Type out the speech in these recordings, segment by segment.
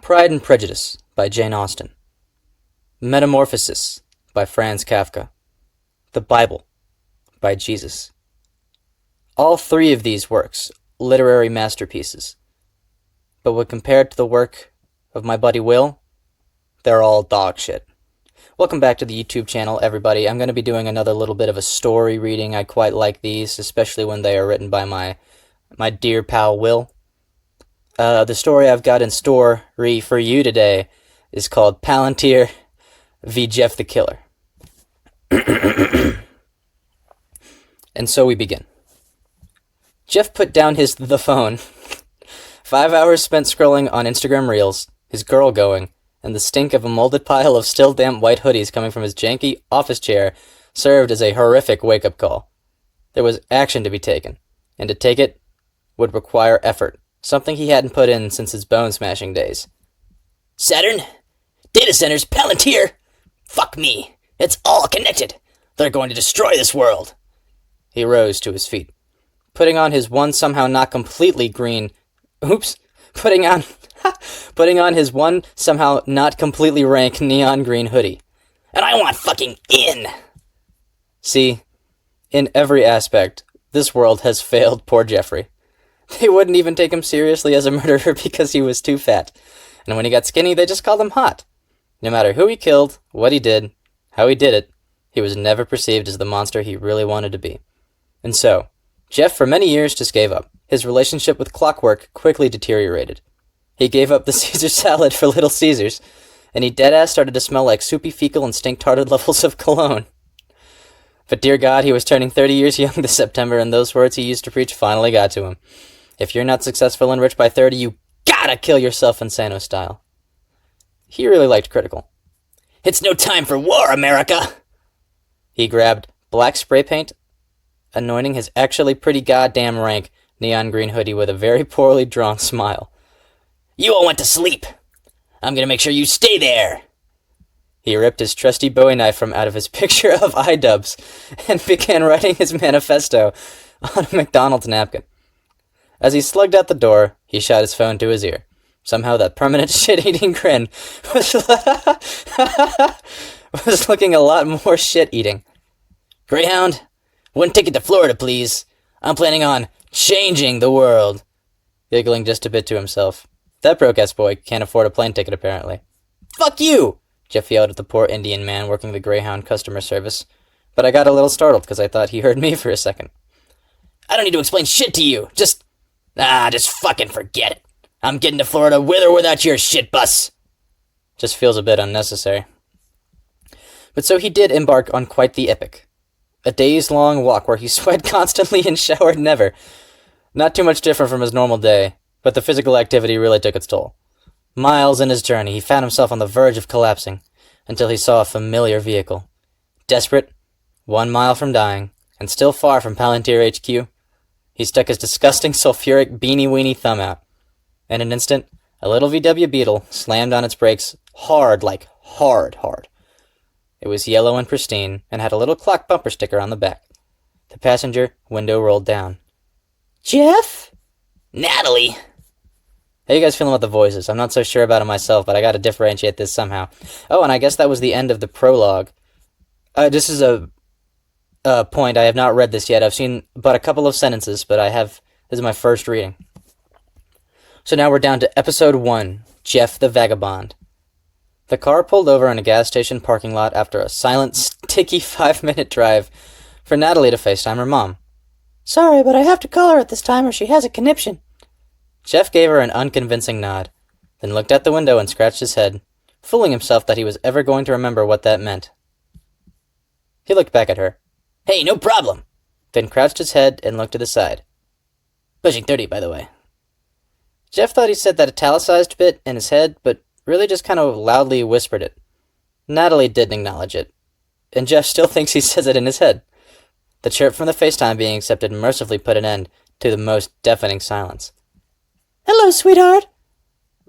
Pride and Prejudice by Jane Austen, Metamorphosis by Franz Kafka, The Bible by Jesus. All three of these works, literary masterpieces. But when compared to the work of my buddy Will, they're all dog shit. Welcome back to the YouTube channel, everybody. I'm going to be doing another little bit of a story reading. I quite like these, especially when they are written by my dear pal Will. The story I've got in store for you today is called Palantir v. Jeff the Killer. And so we begin. Jeff put down the phone. 5 hours spent scrolling on Instagram Reels, his girl going, and the stink of a molded pile of still damp white hoodies coming from his janky office chair served as a horrific wake-up call. There was action to be taken, and to take it would require effort, something he hadn't put in since his bone-smashing days. Saturn? Data centers? Palantir? Fuck me. It's all connected. They're going to destroy this world. He rose to his feet, putting on his one somehow not completely green... Putting on his one somehow not completely rank neon green hoodie. And I want fucking in! See, in every aspect, this world has failed poor Jeffrey. They wouldn't even take him seriously as a murderer because he was too fat. And when he got skinny, they just called him hot. No matter who he killed, what he did, how he did it, he was never perceived as the monster he really wanted to be. And so, Jeff for many years just gave up. His relationship with clockwork quickly deteriorated. He gave up the Caesar salad for Little Caesars, and he deadass started to smell like soupy fecal and stink-tarted levels of cologne. But dear God, he was turning 30 years young this September, and those words he used to preach finally got to him. If you're not successful and rich by 30, you gotta kill yourself Insano style. He really liked Critical. It's no time for war, America! He grabbed black spray paint, anointing his actually pretty goddamn rank neon green hoodie with a very poorly drawn smile. You all went to sleep. I'm gonna make sure you stay there. He ripped his trusty Bowie knife from out of his picture of iDubbbz and began writing his manifesto on a McDonald's napkin. As he slugged out the door, he shot his phone to his ear. Somehow that permanent shit-eating grin was looking a lot more shit-eating. Greyhound, one ticket to Florida, please. I'm planning on changing the world. Giggling just a bit to himself. That broke-ass boy can't afford a plane ticket, apparently. Fuck you! Jeff yelled at the poor Indian man working the Greyhound customer service. But I got a little startled because I thought he heard me for a second. I don't need to explain shit to you. Just fucking forget it. I'm getting to Florida with or without your shit bus. Just feels a bit unnecessary. But so he did embark on quite the epic. A days-long walk where he sweat constantly and showered never. Not too much different from his normal day, but the physical activity really took its toll. Miles in his journey, he found himself on the verge of collapsing, until he saw a familiar vehicle. Desperate, 1 mile from dying, and still far from Palantir HQ, he stuck his disgusting sulfuric beanie-weenie thumb out. In an instant, a little VW Beetle slammed on its brakes hard, like hard. It was yellow and pristine, and had a little clock bumper sticker on the back. The passenger window rolled down. Jeff? Natalie? How you guys feeling about the voices? I'm not so sure about it myself, but I gotta differentiate this somehow. Oh, and I guess that was the end of the prologue. This is a point. I have not read this yet. I've seen but a couple of sentences, but this is my first reading. So now we're down to episode 1, Jeff the Vagabond. The car pulled over in a gas station parking lot after a silent, sticky 5-minute drive for Natalie to FaceTime her mom. Sorry, but I have to call her at this time or she has a conniption. Jeff gave her an unconvincing nod, then looked out the window and scratched his head, fooling himself that he was ever going to remember what that meant. He looked back at her. Hey, no problem. Then crouched his head and looked to the side. Pushing 30, by the way. Jeff thought he said that italicized bit in his head, but really just kind of loudly whispered it. Natalie didn't acknowledge it, and Jeff still thinks he says it in his head. The chirp from the FaceTime being accepted mercifully put an end to the most deafening silence. Hello, sweetheart.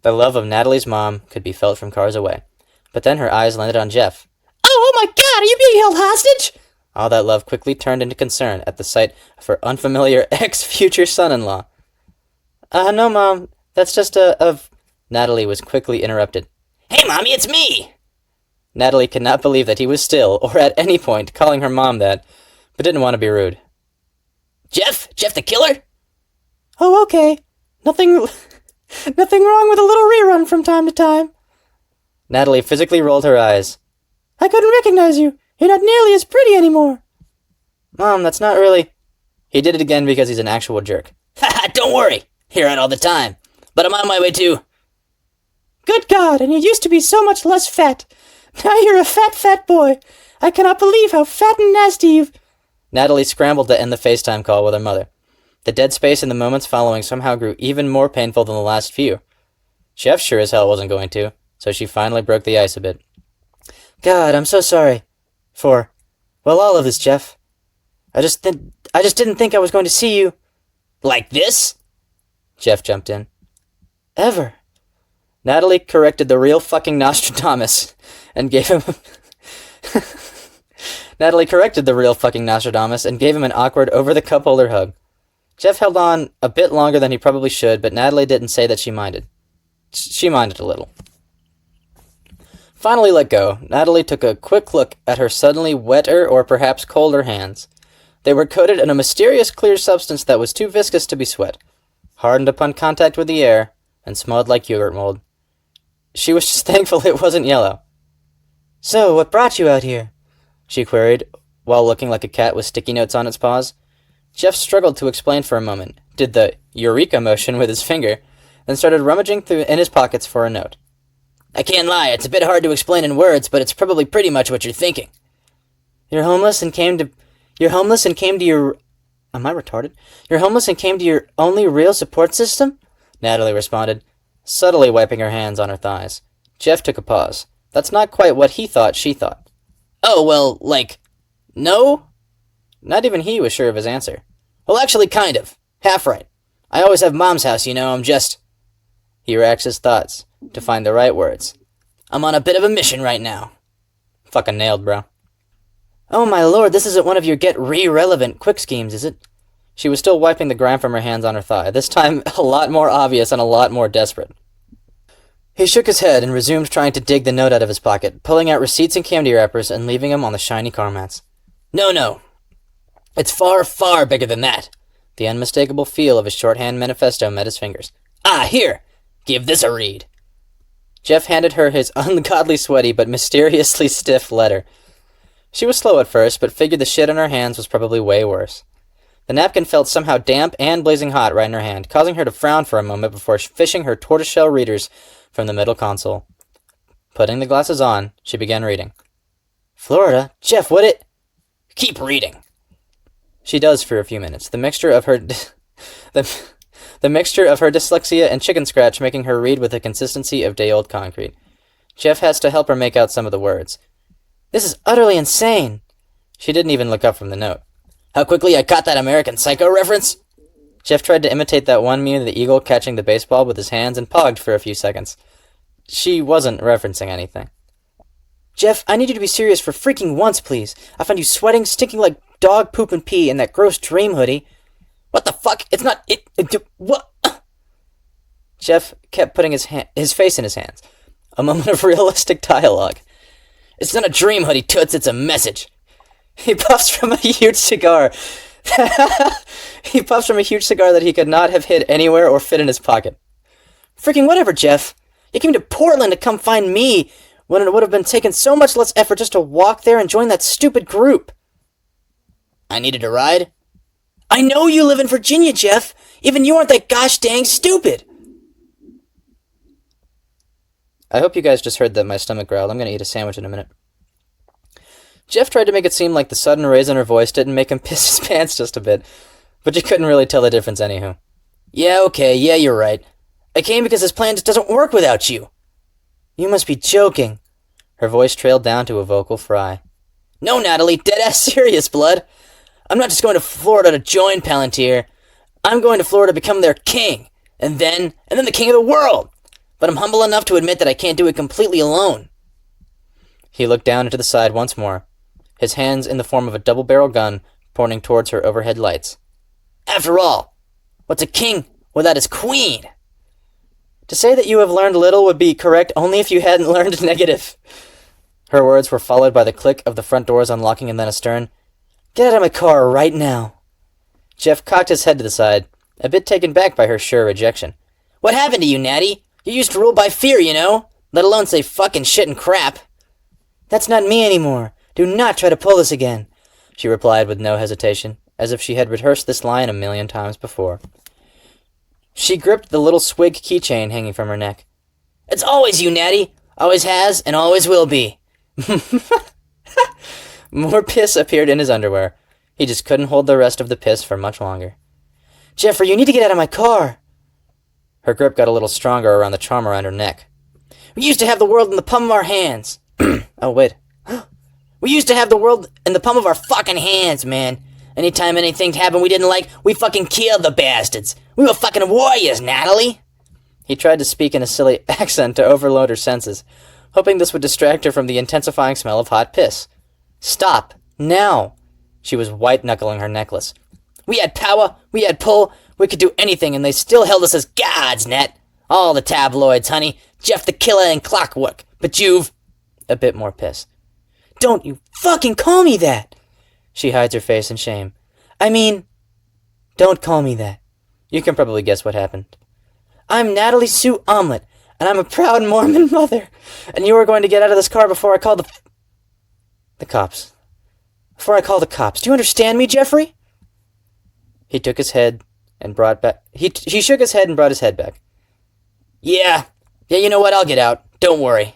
The love of Natalie's mom could be felt from cars away, but then her eyes landed on Jeff. Oh my God, are you being held hostage? All that love quickly turned into concern at the sight of her unfamiliar ex-future son-in-law. No, Mom. That's just Natalie was quickly interrupted. Hey, Mommy, it's me! Natalie could not believe that he was still, or at any point, calling her mom that, but didn't want to be rude. Jeff? Jeff the killer? Oh, okay. Nothing wrong with a little rerun from time to time. Natalie physically rolled her eyes. I couldn't recognize you. You're not nearly as pretty anymore. Mom, that's not really... He did it again because he's an actual jerk. Haha, don't worry. Hear it all the time. But I'm on my way to... Good God, and you used to be so much less fat. Now you're a fat boy. I cannot believe how fat and nasty you've... Natalie scrambled to end the FaceTime call with her mother. The dead space in the moments following somehow grew even more painful than the last few. Jeff sure as hell wasn't going to, so she finally broke the ice a bit. God, I'm so sorry. Well, all of this, Jeff. I just didn't think I was going to see you. Like this? Jeff jumped in. Ever. Natalie corrected the real fucking Nostradamus and gave him... Natalie corrected the real fucking Nostradamus and gave him an awkward over-the-cup holder hug. Jeff held on a bit longer than he probably should, but Natalie didn't say that she minded. She minded a little. Finally let go, Natalie took a quick look at her suddenly wetter or perhaps colder hands. They were coated in a mysterious clear substance that was too viscous to be sweat, hardened upon contact with the air, and smelled like yogurt mold. She was just thankful it wasn't yellow. So, what brought you out here? She queried, while looking like a cat with sticky notes on its paws. Jeff struggled to explain for a moment, did the eureka motion with his finger, then started rummaging in his pockets for a note. I can't lie, it's a bit hard to explain in words, but it's probably pretty much what you're thinking. You're homeless and came to your... Am I retarded? You're homeless and came to your only real support system? Natalie responded, subtly wiping her hands on her thighs. Jeff took a pause. That's not quite what he thought she thought. Oh, well, no? Not even he was sure of his answer. Well, actually, kind of. Half right. I always have Mom's house, I'm just... He racks his thoughts to find the right words. I'm on a bit of a mission right now. Fucking nailed, bro. Oh my lord, this isn't one of your get re-relevant quick schemes, is it? She was still wiping the grime from her hands on her thigh, this time a lot more obvious and a lot more desperate. He shook his head and resumed trying to dig the note out of his pocket, pulling out receipts and candy wrappers and leaving them on the shiny car mats. No. It's far, far bigger than that. The unmistakable feel of his shorthand manifesto met his fingers. Ah, here! Give this a read. Jeff handed her his ungodly sweaty but mysteriously stiff letter. She was slow at first, but figured the shit on her hands was probably way worse. The napkin felt somehow damp and blazing hot right in her hand, causing her to frown for a moment before fishing her tortoiseshell readers from the middle console. Putting the glasses on, she began reading. Florida? Jeff, what it... Keep reading. She does for a few minutes, the mixture of her dyslexia and chicken scratch making her read with the consistency of day-old concrete. Jeff has to help her make out some of the words. This is utterly insane. She didn't even look up from the note. How quickly I caught that American Psycho reference? Jeff tried to imitate that one meme of the eagle catching the baseball with his hands and pogged for a few seconds. She wasn't referencing anything. Jeff, I need you to be serious for freaking once, please. I found you sweating, stinking like dog poop and pee in that gross dream hoodie. What the fuck? It's not... What? Jeff kept putting his face in his hands. A moment of realistic dialogue. It's not a dream hoodie, Toots, it's a message. He puffs from a huge cigar. He puffs from a huge cigar that he could not have hid anywhere or fit in his pocket. Freaking whatever, Jeff. You came to Portland to come find me when it would have been taking so much less effort just to walk there and join that stupid group. I needed a ride? I know you live in Virginia, Jeff. Even you aren't that gosh dang stupid. I hope you guys just heard that my stomach growled. I'm going to eat a sandwich in a minute. Jeff tried to make it seem like the sudden raise in her voice didn't make him piss his pants just a bit, but you couldn't really tell the difference anywho. Yeah, okay, yeah, you're right. I came because this plan just doesn't work without you. You must be joking. Her voice trailed down to a vocal fry. No, Natalie, dead-ass serious, blood. I'm not just going to Florida to join Palantir. I'm going to Florida to become their king, and then the king of the world. But I'm humble enough to admit that I can't do it completely alone. He looked down into the side once more, his hands in the form of a double-barrel gun pointing towards her overhead lights. After all, what's a king without his queen? To say that you have learned little would be correct only if you hadn't learned negative. Her words were followed by the click of the front doors unlocking and then a stern, Get out of my car right now. Jeff cocked his head to the side, a bit taken back by her sure rejection. What happened to you, Natty? You used to rule by fear, you know? Let alone say fucking shit and crap. That's not me anymore. Do not try to pull this again, she replied with no hesitation, as if she had rehearsed this line 1,000,000 times before. She gripped the little swig keychain hanging from her neck. It's always you, Natty. Always has and always will be. More piss appeared in his underwear. He just couldn't hold the rest of the piss for much longer. Jeffrey, you need to get out of my car. Her grip got a little stronger around the charm around her neck. We used to have the world in the palm of our hands. Oh, wait. We used to have the world in the palm of our fucking hands, man. Anytime anything happened we didn't like, we fucking killed the bastards. We were fucking warriors, Natalie. He tried to speak in a silly accent to overload her senses, hoping this would distract her from the intensifying smell of hot piss. Stop. Now. She was white-knuckling her necklace. We had power, we had pull, we could do anything, and they still held us as gods, Nat. All the tabloids, honey. Jeff the Killer and Clockwork. But you've... A bit more piss. Don't you fucking call me that! She hides her face in shame. I mean, don't call me that. You can probably guess what happened. I'm Natalie Sue Omelet, and I'm a proud Mormon mother, and you are going to get out of this car before I call the cops. Before I call the cops. Do you understand me, Jeffrey? He took his head and brought back... He shook his head and brought his head back. Yeah, you know what? I'll get out. Don't worry.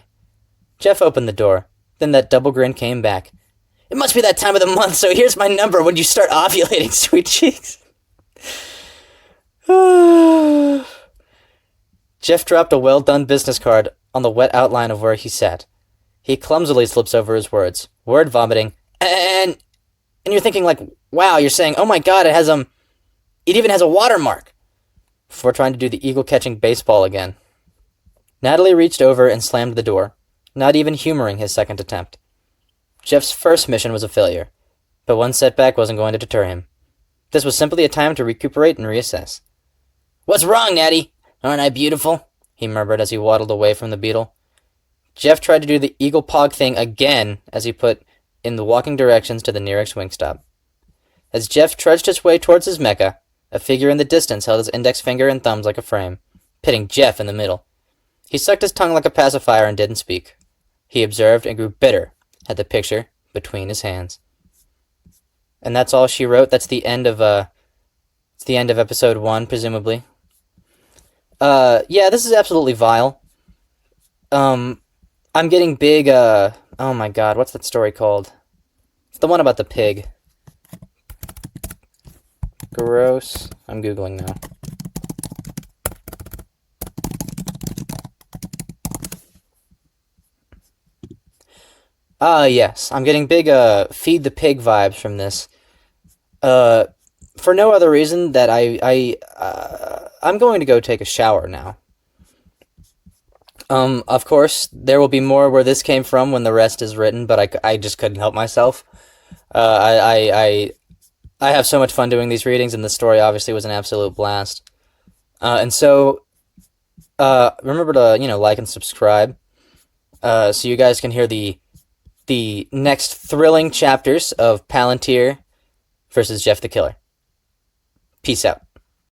Jeff opened the door. Then that double grin came back. It must be that time of the month, so here's my number when you start ovulating, sweet cheeks. Jeff dropped a well-done business card on the wet outline of where he sat. He clumsily slips over his words, word vomiting, and you're thinking like, wow, you're saying, oh my god, it even has a watermark. Before trying to do the eagle-catching baseball again. Natalie reached over and slammed the door, not even humoring his second attempt. Jeff's first mission was a failure, but one setback wasn't going to deter him. This was simply a time to recuperate and reassess. What's wrong, Natty? Aren't I beautiful? He murmured as he waddled away from the beetle. Jeff tried to do the eagle pog thing again as he put in the walking directions to the nearest wing stop. As Jeff trudged his way towards his mecca, a figure in the distance held his index finger and thumbs like a frame, pitting Jeff in the middle. He sucked his tongue like a pacifier and didn't speak. He observed and grew bitter at the picture between his hands. And that's all she wrote. That's the end of episode 1, presumably. Yeah, this is absolutely vile. I'm getting big, oh my god, what's that story called? It's the one about the pig. Gross. I'm Googling now. Yes. I'm getting big, Feed the Pig vibes from this. For no other reason that I'm going to go take a shower now. Of course, there will be more where this came from when the rest is written, but I just couldn't help myself. I have so much fun doing these readings, and the story obviously was an absolute blast. And so, remember to, like and subscribe, so you guys can hear the next thrilling chapters of Palantir versus Jeff the Killer. Peace out.